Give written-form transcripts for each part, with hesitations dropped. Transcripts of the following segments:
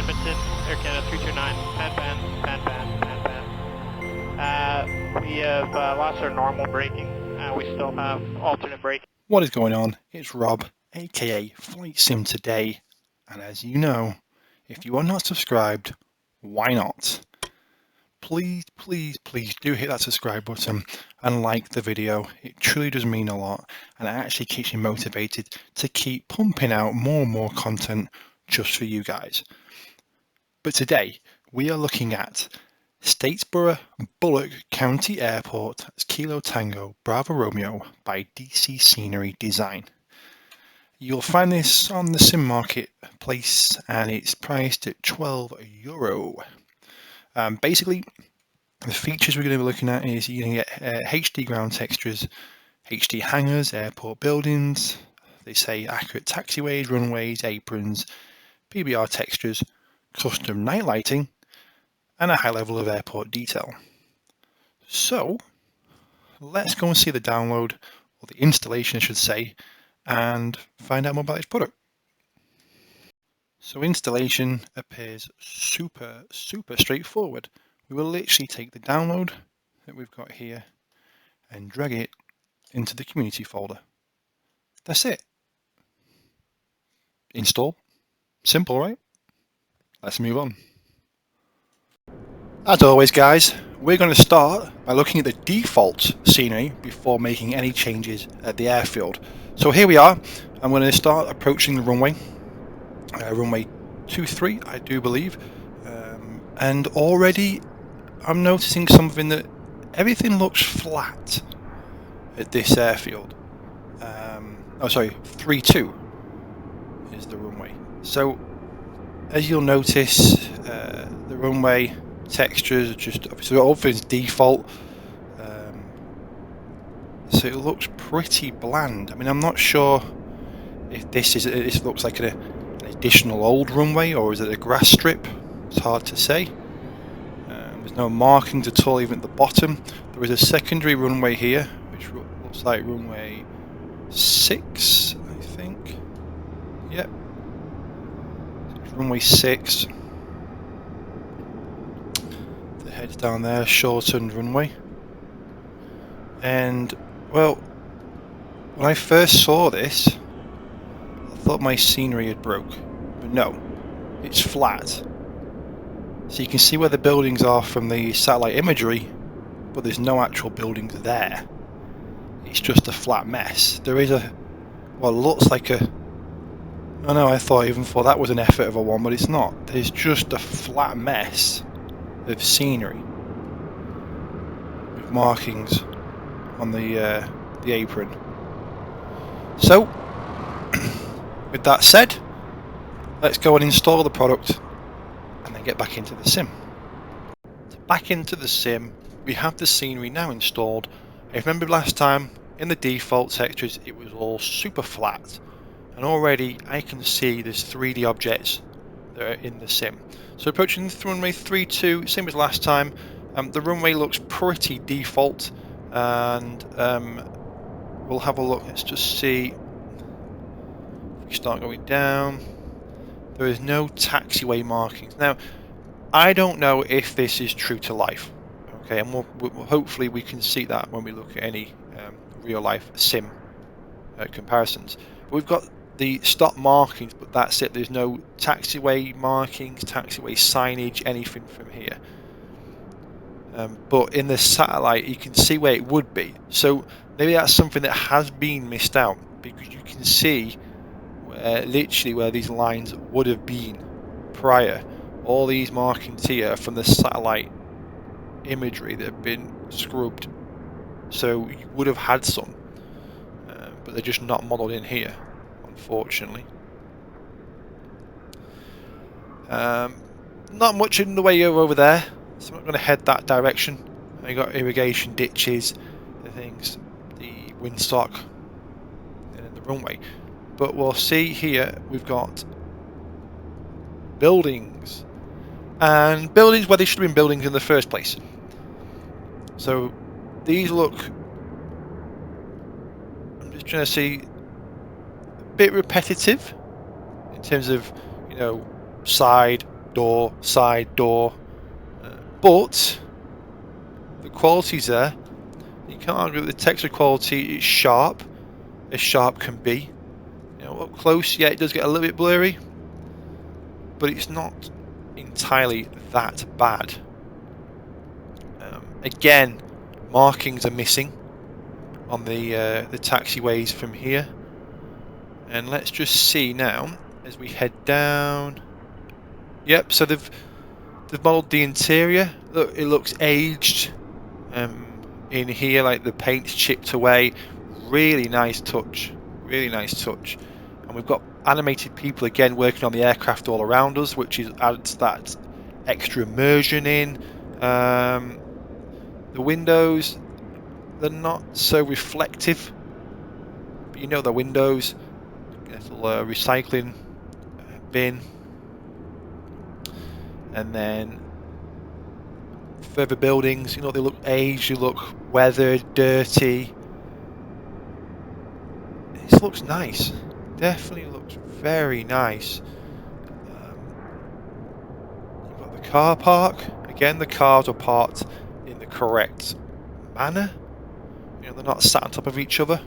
Edmonton, Air Canada 329, pan. We have lost our normal braking. We still have alternate braking. What is going on? It's Rob, aka FlightSimToday, and as you know, if you are not subscribed, why not? Please do hit that subscribe button and like the video. It truly does mean a lot, and it actually keeps me motivated to keep pumping out more and more content just for you guys. But today we are looking at Statesboro Bulloch County Airport. That's Kilo Tango Bravo Romeo by DC Scenery Design. You'll find this on the sim marketplace and it's priced at €12. Basically, the features we're going to be looking at is you can get HD ground textures, HD hangars, airport buildings. They say accurate taxiways, runways, aprons, PBR textures, custom night lighting, and a high level of airport detail. So let's go and see the download, or the installation I should say, and find out more about this product. So installation appears super straightforward. We will literally take the download that we've got here and drag it into the community folder. That's it. Install. Simple, right? Let's move on. As always, guys, we're going to start by looking at the default scenery before making any changes at the airfield. So here we are. I'm going to start approaching the runway. Runway 23, I do believe. And already I'm noticing something, that everything looks flat at this airfield. 32 is the runway. So as you'll notice, the runway textures are just obviously all things default, so it looks pretty bland. I mean, I'm not sure if this looks like an additional old runway or is it a grass strip. It's hard to say. There's no markings at all even at the bottom. There is a secondary runway here which looks like runway 6, I think. Yep, it's runway 6. The head's down there, shortened runway. And well, when I first saw this, I thought my scenery had broke, but no, it's flat. So you can see where the buildings are from the satellite imagery, but there's no actual buildings there. It's just a flat mess. There is what looks like I know, I thought even before that was an effort of a one, but it's not. There's just a flat mess of scenery with markings on the apron. So, with that said, let's go and install the product and then get back into the sim. So back into the sim, we have the scenery now installed. I remember last time in the default sectors it was all super flat, and already I can see there's 3D objects that are in the sim. So approaching the runway 32, same as last time. The runway looks pretty default, and we'll have a look. Let's just see. If we start going down, there is no taxiway markings. Now, I don't know if this is true to life. Okay, and hopefully we can see that when we look at any real life sim comparisons. But we've got the stop markings, but that's it. There's no taxiway markings, taxiway signage, anything from here. But in the satellite you can see where it would be, so maybe that's something that has been missed out, because you can see literally where these lines would have been prior. All these markings here from the satellite imagery that have been scrubbed, so you would have had some, but they're just not modelled in here, unfortunately. Not much in the way over there, so I'm not going to head that direction. You got irrigation ditches, the things, the windsock, and then the runway. But we'll see here we've got buildings, and buildings where they should have been buildings in the first place. So these look, I'm just trying to see, a bit repetitive in terms of, you know, side door, side door, but the quality's there. You can't argue with the texture quality. It's sharp, as sharp can be. You know, up close, yeah, it does get a little bit blurry, but it's not entirely that bad. Again, markings are missing on the taxiways from here, and let's just see now as we head down. Yep, so they've modelled the interior. Look, it looks aged. In here, like the paint's chipped away. Really nice touch. Really nice touch. And we've got animated people again working on the aircraft all around us, which adds that extra immersion in. The windows, they're not so reflective, but you know the windows. Little recycling bin, and then further buildings. You know, they look aged, they look weathered, dirty. This looks nice. Definitely looks very nice. You've got the car park. Again, the cars are parked in the correct manner. You know, they're not sat on top of each other.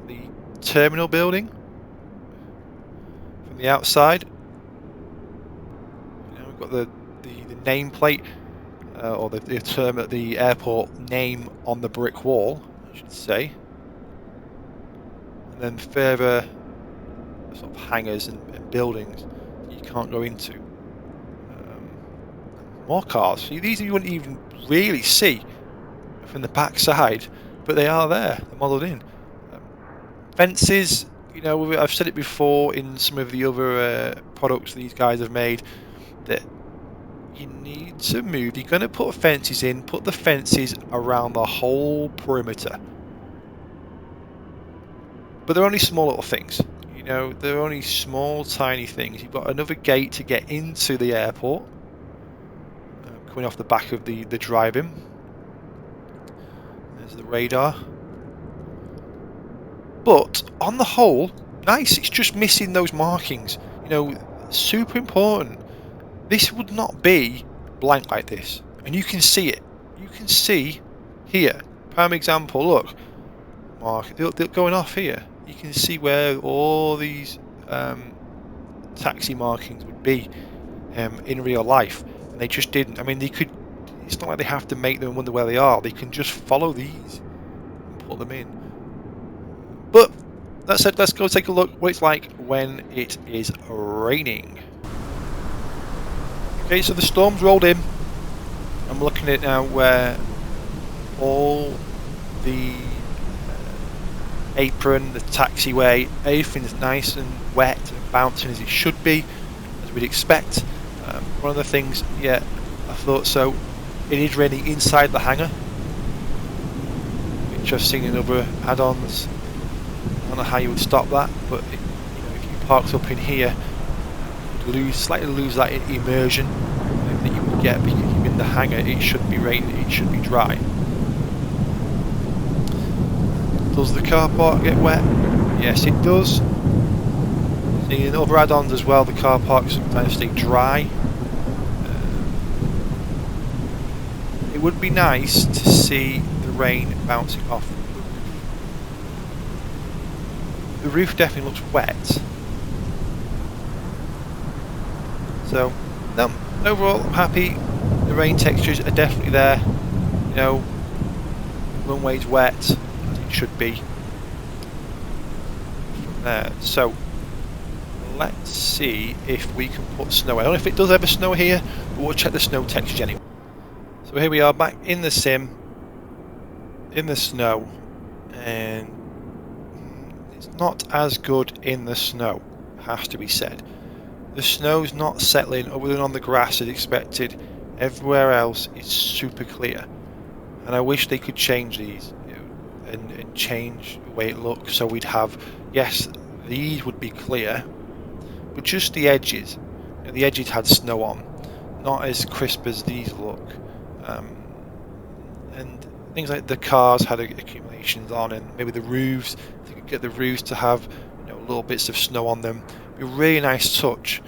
The terminal building from the outside. You know, we've got the nameplate or the airport name on the brick wall, I should say. And then further sort of hangars and buildings that you can't go into. More cars. See, these you wouldn't even really see from the back side, but they are there. They're modelled in. Fences, you know, I've said it before in some of the other products these guys have made, that you need to move. You're going to put fences in, put the fences around the whole perimeter. But they're only small little things. You know, they're only small, tiny things. You've got another gate to get into the airport, coming off the back of the drive-in. There's the radar. But on the whole, nice. It's just missing those markings. You know, super important. This would not be blank like this, and you can see it. You can see here. Prime example. Look, they're going off here. You can see where all these taxi markings would be in real life, and they just didn't. I mean, they could. It's not like they have to make them and wonder where they are. They can just follow these and put them in. But that said, let's go take a look what it's like when it is raining. Okay, so the storm's rolled in. I'm looking at it now where all the apron, the taxiway, everything's nice and wet and bouncing as it should be, as we'd expect. One of the things, yeah, I thought so. It is raining inside the hangar, which I've seen in other add-ons. I don't know how you would stop that, but you know, if you parked up in here, slightly lose that immersion that you would get because you're in the hangar. It shouldn't be raining, it should be dry. Does the car park get wet? Yes, it does. See, in other add-ons as well, the car parks sometimes stay dry. It would be nice to see the rain bouncing off the roof. The roof definitely looks wet. So, no, overall I'm happy. The rain textures are definitely there. You know, runway's wet, as it should be. From there. So, let's see if we can put snow. I don't know if it does ever snow here, but we'll check the snow texture anyway. So here we are back in the sim, in the snow, and it's not as good in the snow, has to be said. The snow's not settling other than on the grass as expected. Everywhere else is super clear, and I wish they could change these, you know, and change the way it looks, so we'd have, yes, these would be clear, but just the edges. You know, the edges had snow on, not as crisp as these look. And things like the cars had accumulations on, and maybe the roofs, if you could get the roofs to have, you know, little bits of snow on them, it'd be a really nice touch.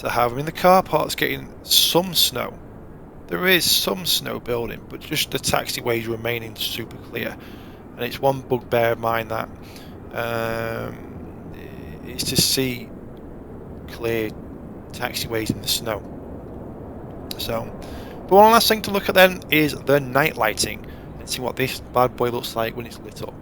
to have. I mean, the car park's getting some snow. There is some snow building, but just the taxiway is remaining super clear. And it's one bugbear of mine that is to see clear taxiways in the snow. So, but one last thing to look at then is the night lighting and see what this bad boy looks like when it's lit up.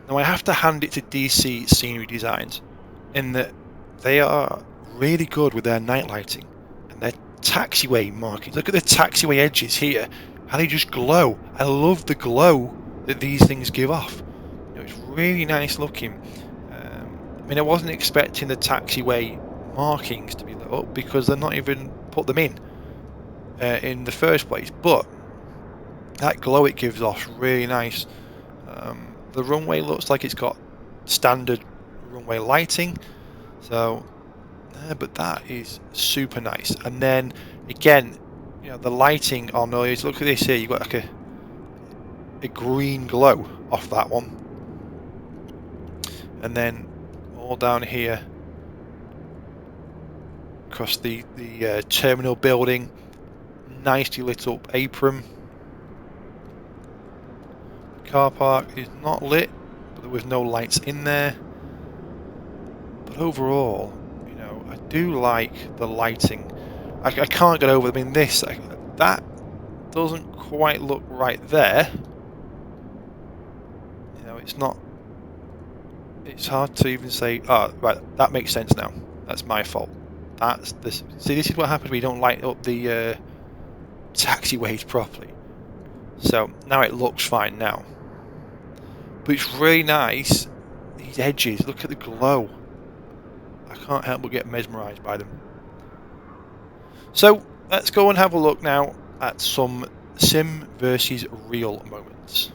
Now I have to hand it to DC Scenery Designs in that they are really good with their night lighting and their taxiway markings. Look at the taxiway edges here, how they just glow. I love the glow that these things give off. You know, it's really nice looking. I mean, I wasn't expecting the taxiway markings to be lit up because they're not even put them in the first place, but that glow it gives off is really nice. The runway looks like it's got standard runway lighting, so but that is super nice. And then again, you know, the lighting on those, look at this here, you've got like a green glow off that one, and then all down here across the terminal building, nicely lit up apron. The car park is not lit, but there was no lights in there. But overall, you know, I do like the lighting. I can't get over. I mean, that doesn't quite look right there. You know, it's not. It's hard to even say. Oh, right, that makes sense now. That's my fault. That's this. See, this is what happens when you don't light up the taxiways properly. So now it looks fine now. But it's really nice. These edges. Look at the glow. I can't help but get mesmerised by them. So let's go and have a look now at some sim versus real moments.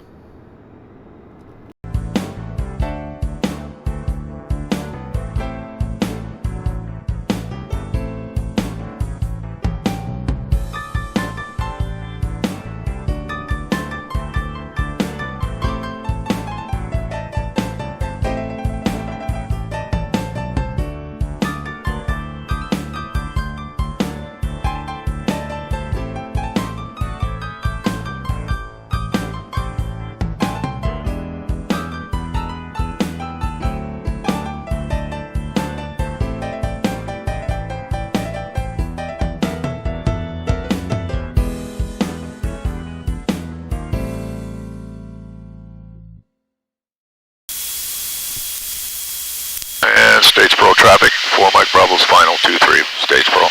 Statesboro traffic, 4 Mike Bravo's final, 2-3, Statesboro.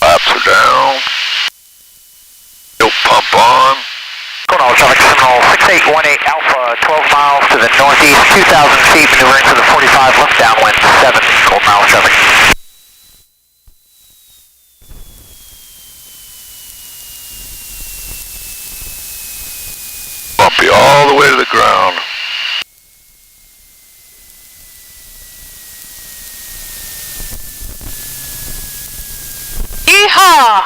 Laps are down. Fuel pump on. Going on traffic, Seminole 6818 Alpha, 12 miles to the northeast, 2,000 feet, maneuvering to the 45, left downwind, 7 cold miles traffic. Bumpy all the way to the ground. Yeehaw!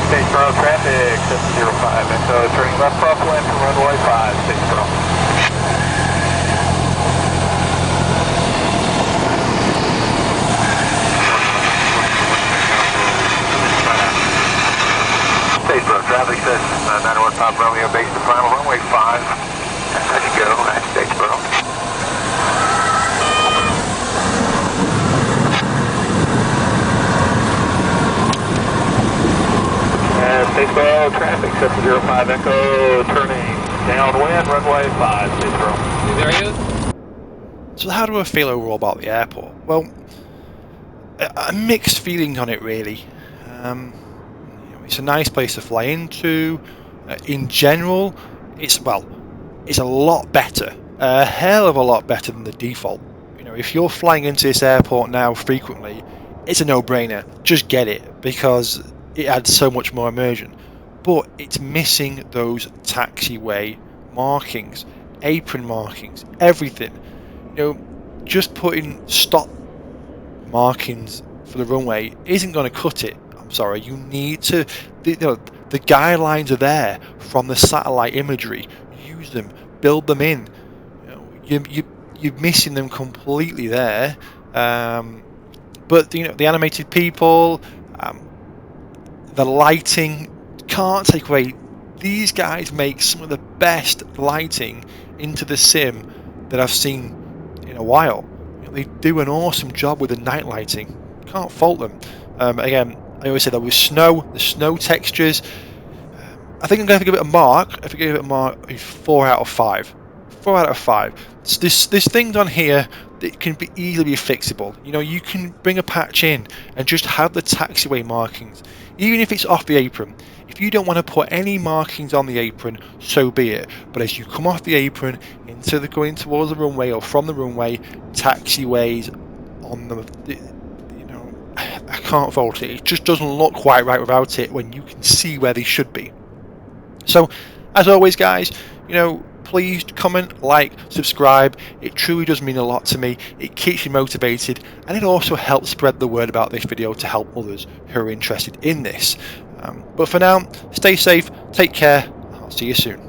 Statesboro traffic, 705 Echo, turning left crosswind from runway 5, Statesboro. Statesboro traffic says 91 Pop Romeo base to final runway 5. As you go, at Statesboro. Statesboro traffic 705 Echo, turning downwind runway 5, Statesboro. There he is. So how do I feel overall about the airport? Well, a mixed feeling on it really. It's a nice place to fly into. In general, it's a lot better, a hell of a lot better than the default. You know, if you're flying into this airport now frequently, it's a no-brainer. Just get it because it adds so much more immersion. But it's missing those taxiway markings, apron markings, everything. You know, just putting stop markings for the runway isn't going to cut it. I'm sorry, you need to, you know, The guidelines are there from the satellite imagery. Use them, build them in. You're missing them completely there. But the animated people, the lighting, can't take away. These guys make some of the best lighting into the sim that I've seen in a while. They do an awesome job with the night lighting. Can't fault them. Again, I always say that with snow, the snow textures, I think I'm going to give it a mark. If I give it a mark, it's 4 out of 5. 4 out of 5. So there's things on here that can be easily fixable. You can bring a patch in and just have the taxiway markings, even if it's off the apron. If you don't want to put any markings on the apron, so be it. But as you come off the apron into going towards the runway or from the runway, taxiways on the, I can't fault it. It just doesn't look quite right without it when you can see where they should be. So, as always, guys, please comment, like, subscribe. It truly does mean a lot to me. It keeps me motivated, and it also helps spread the word about this video to help others who are interested in this. But for now, stay safe, take care, I'll see you soon.